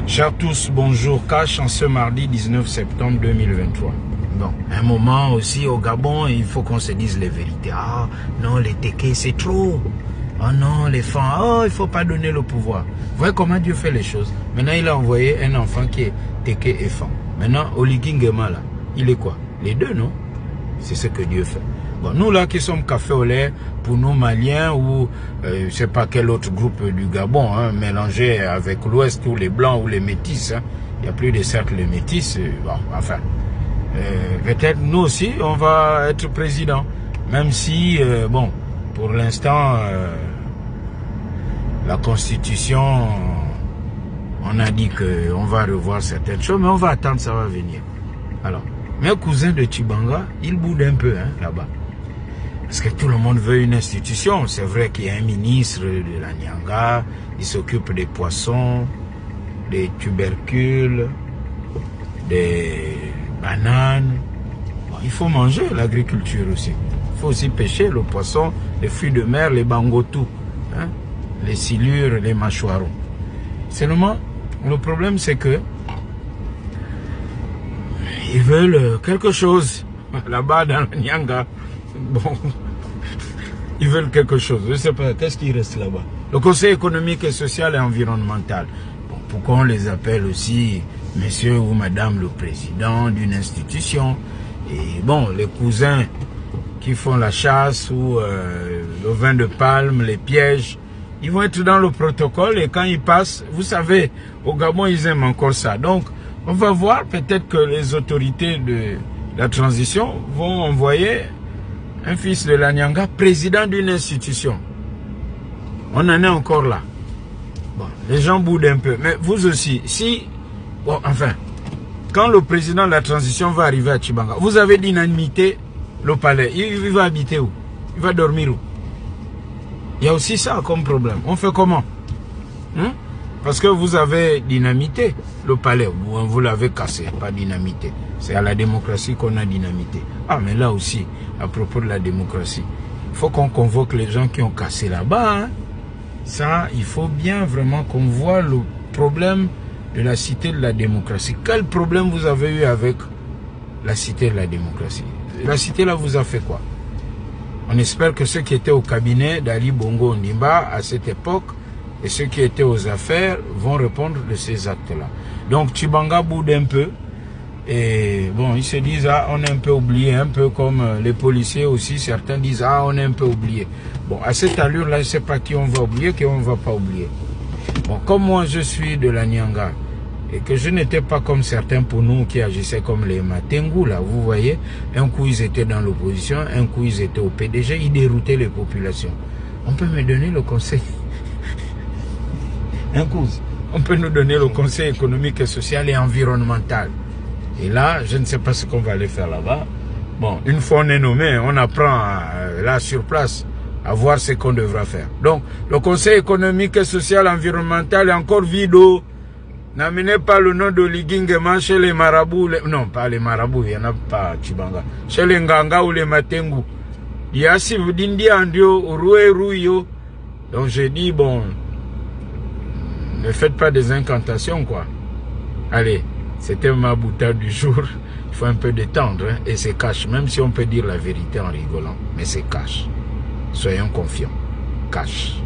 Chers tous, bonjour. Cash en ce mardi 19 septembre 2023. Bon, un moment aussi au Gabon, il faut qu'on se dise les vérités. Ah non, les tékés c'est trop. Ah non, les femmes, oh, il faut pas donner le pouvoir. Vous voyez comment Dieu fait les choses. Maintenant, il a envoyé un enfant qui est téké et femme. Maintenant, Oligui Nguema là, il est quoi? Les deux, non? C'est ce que Dieu fait. Bon, nous là qui sommes café au lait, pour nous Maliens ou je sais pas quel autre groupe du Gabon, hein, mélangé avec l'Ouest ou les Blancs ou les Métis, hein, il n'y a plus de cercle les Métis, bon, enfin, peut-être nous aussi on va être président, même si, bon, pour l'instant, la Constitution, on a dit qu'on va revoir certaines choses, mais on va attendre, ça va venir. Alors, mes cousins de Tchibanga, ils boudent un peu hein, là-bas. Parce que tout le monde veut une institution. C'est vrai qu'il y a un ministre de la Nyanga, il s'occupe des poissons, des tubercules, des bananes. Bon, il faut manger l'agriculture aussi. Il faut aussi pêcher le poisson, les fruits de mer, les bangotou, hein, les silures, les mâchoirons. Seulement, le problème c'est que ils veulent quelque chose là-bas dans la Nyanga. Bon, ils veulent quelque chose. Je ne sais pas, qu'est-ce qui reste là-bas? Le Conseil économique et social et environnemental. Bon, pourquoi on les appelle aussi monsieur ou madame le président d'une institution? Et bon, les cousins qui font la chasse ou le vin de palme, les pièges, ils vont être dans le protocole et quand ils passent, vous savez, au Gabon, ils aiment encore ça. Donc, on va voir peut-être que les autorités de la transition vont envoyer un fils de la Nyanga, président d'une institution. On en est encore là. Bon, les gens boudent un peu. Mais vous aussi, si... Bon, enfin, quand le président de la transition va arriver à Tchibanga, vous avez dynamité le palais. Il va habiter où? Il va dormir où? Il y a aussi ça comme problème. On fait comment? Parce que vous avez dynamité le palais. Vous l'avez cassé, pas dynamité. C'est à la démocratie qu'on a dynamité. Ah, mais là aussi, à propos de la démocratie, il faut qu'on convoque les gens qui ont cassé là-bas. Hein. Ça, il faut bien vraiment qu'on voit le problème de la cité de la démocratie. Quel problème vous avez eu avec la cité de la démocratie? La cité là vous a fait quoi? On espère que ceux qui étaient au cabinet d'Ali Bongo Ondimba à cette époque et ceux qui étaient aux affaires vont répondre de ces actes-là. Donc Tchibanga boude un peu. Et bon, ils se disent, ah, on est un peu oublié, un peu comme les policiers aussi, certains disent, ah, on est un peu oublié. Bon, à cette allure-là, je ne sais pas qui on va oublier, qui on ne va pas oublier. Bon, comme moi, je suis de la Nyanga, et que je n'étais pas comme certains pour nous qui agissaient comme les Matengu, là, vous voyez, un coup ils étaient dans l'opposition, un coup ils étaient au PDG, ils déroutaient les populations. On peut me donner le conseil. Un coup, on peut nous donner le conseil économique et social et environnemental. Et là, je ne sais pas ce qu'on va aller faire là-bas. Bon, une fois on est nommé, on apprend là sur place à voir ce qu'on devra faire. Donc, le Conseil économique et social environnemental est encore vide. N'amenez pas le nom d'Oligui Nguema chez les marabouts. Non, pas les marabouts, il n'y en a pas à Tchibanga. Chez les Nganga ou les Matengu. Il y a si vous dites Andio, Roué, Rouyo. Donc j'ai dit, bon, ne faites pas des incantations, quoi. Allez. C'était ma boutade du jour. Il faut un peu détendre hein, et c'est cash. Même si on peut dire la vérité en rigolant. Mais c'est cash. Soyons confiants. Cash.